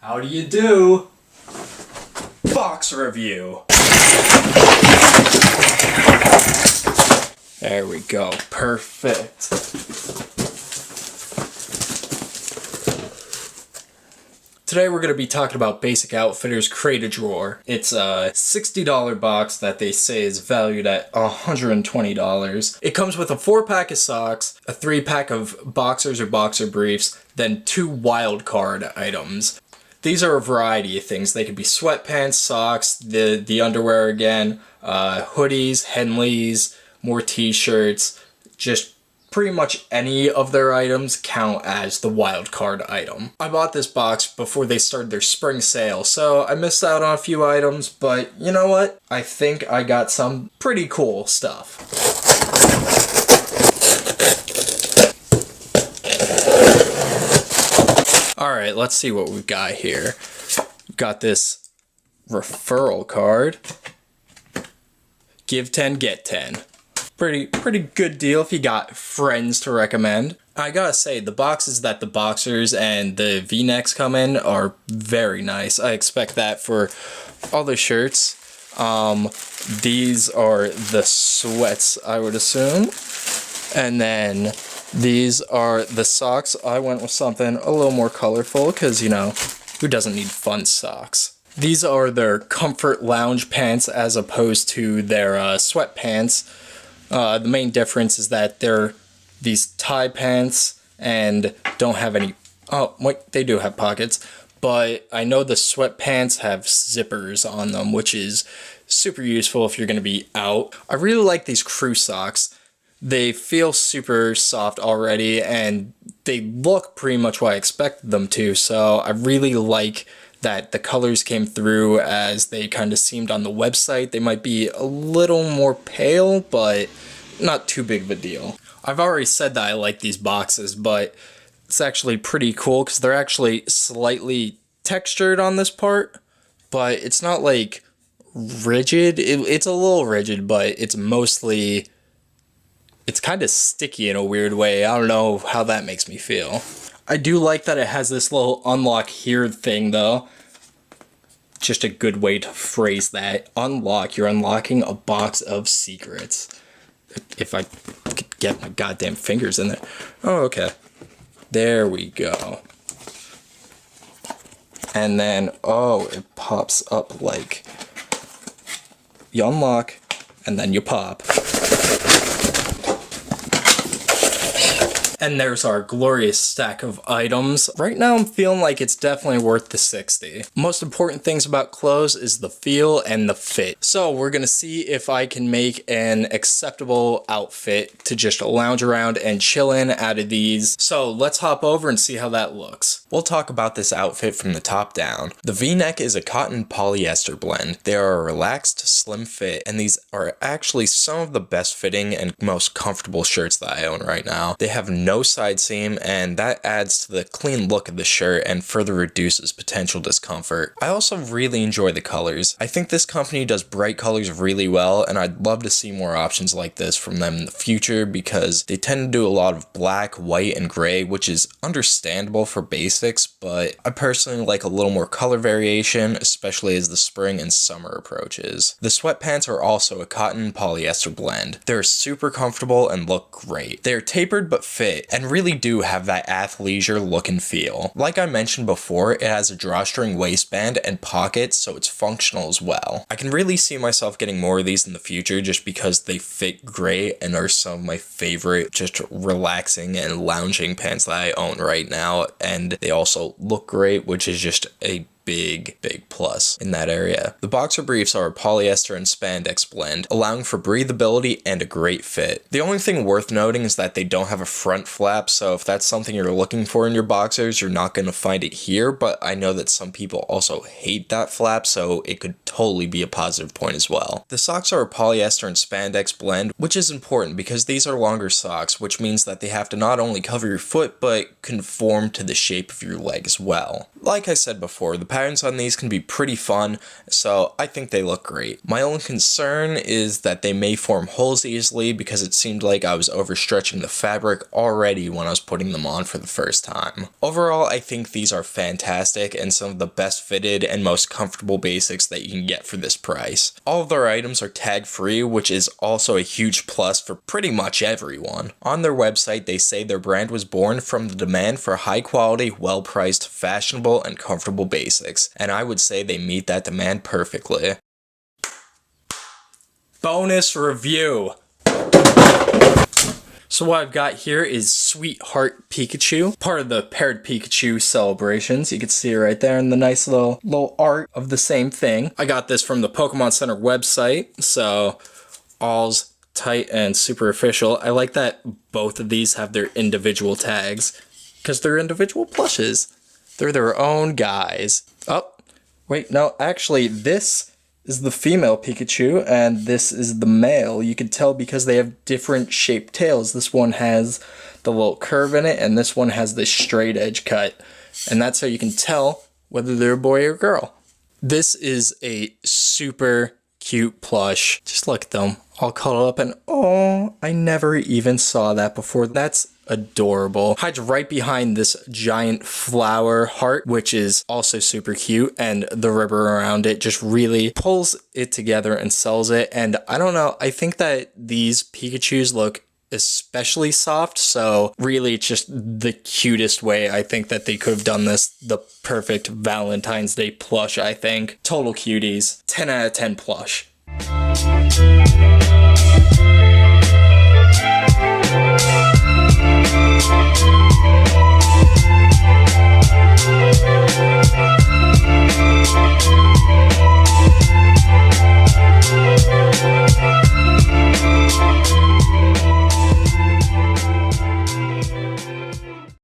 How do you do? Box review. There we go. Perfect. Today we're going to be talking about Basic Outfitters Crate-A-Drawer. It's a $60 box that they say is valued at $120. It comes with a 4-pack of socks, a 3-pack of boxers or boxer briefs, then 2 wild card items. These are a variety of things. They could be sweatpants, socks, the underwear again, hoodies, Henleys, more t-shirts, just pretty much any of their items count as the wild card item. I bought this box before they started their spring sale, so I missed out on a few items, but you know what? I think I got some pretty cool stuff. Alright, let's see what we've got here. We've got this referral card. Give 10, get 10. Pretty good deal if you got friends to recommend. I gotta say, the boxes that the boxers and the V-necks come in are very nice. I expect that for all the shirts. These are the sweats, I would assume. And then these are the socks. I went with something a little more colorful because, you know, who doesn't need fun socks? These are their comfort lounge pants as opposed to their sweatpants. The main difference is that they're these tie pants and don't have any... Oh, wait, they do have pockets. But I know the sweatpants have zippers on them, which is super useful if you're going to be out. I really like these crew socks. They feel super soft already, and they look pretty much what I expected them to, so I really like that the colors came through as they kind of seemed on the website. They might be a little more pale, but not too big of a deal. I've already said that I like these boxes, but it's actually pretty cool because they're actually slightly textured on this part, but it's not like rigid. It's a little rigid, but it's mostly... It's kind of sticky in a weird way. I don't know how that makes me feel. I do like that it has this little unlock here thing, though. Just a good way to phrase that. Unlock. You're unlocking a box of secrets. If I could get my goddamn fingers in there. Oh, okay. There we go. And then, oh, it pops up like... You unlock, and then you pop. And there's our glorious stack of items. Right now I'm feeling like it's definitely worth the $60. Most important things about clothes is the feel and the fit. So we're gonna see if I can make an acceptable outfit to just lounge around and chill in out of these. So let's hop over and see how that looks. We'll talk about this outfit from the top down. The V-neck is a cotton polyester blend. They are a relaxed, slim fit, and these are actually some of the best fitting and most comfortable shirts that I own right now. They have no side seam, and that adds to the clean look of the shirt and further reduces potential discomfort. I also really enjoy the colors. I think this company does bright colors really well, and I'd love to see more options like this from them in the future because they tend to do a lot of black, white, and gray, which is understandable for basics, but I personally like a little more color variation, especially as the spring and summer approaches. The sweatpants are also a cotton polyester blend. They're super comfortable and look great. They're tapered but fit, and really do have that athleisure look and feel. Like I mentioned before, it has a drawstring waistband and pockets, so it's functional as well. I can really see myself getting more of these in the future just because they fit great and are some of my favorite just relaxing and lounging pants that I own right now, and they also look great, which is just a big plus in that area. The boxer briefs are a polyester and spandex blend, allowing for breathability and a great fit. The only thing worth noting is that they don't have a front flap, so if that's something you're looking for in your boxers, you're not going to find it here, but I know that some people also hate that flap, so it could totally be a positive point as well. The socks are a polyester and spandex blend, which is important because these are longer socks, which means that they have to not only cover your foot, but conform to the shape of your leg as well. Like I said before, the patterns on these can be pretty fun, so I think they look great. My only concern is that they may form holes easily because it seemed like I was overstretching the fabric already when I was putting them on for the first time. Overall, I think these are fantastic and some of the best fitted and most comfortable basics that you can get for this price. All of their items are tag free, which is also a huge plus for pretty much everyone. On their website, they say their brand was born from the demand for high quality, well priced, fashionable, and comfortable basics, and I would say they meet that demand perfectly. Bonus review. So what I've got here is Sweetheart Pikachu, part of the Paired Pikachu celebrations. You can see it right there in the nice little art of the same thing. I got this from the Pokemon Center website, so all's tight and super official. I like that both of these have their individual tags because they're individual plushes. They're their own guys. Oh, wait, no, actually this is the female Pikachu and this is the male. You can tell because they have different shaped tails. This one has the little curve in it and this one has this straight edge cut. And that's how you can tell whether they're a boy or girl. This is a super cute plush. Just look at them all cuddled up and oh, I never even saw that before. That's adorable. Hides right behind this giant flower heart, which is also super cute, and the rubber around it just really pulls it together and sells it. And I don't know, I think that these Pikachus look especially soft, so really it's just the cutest way I think that they could have done this. The perfect Valentine's Day plush, I think. Total cuties. 10 out of 10 plush.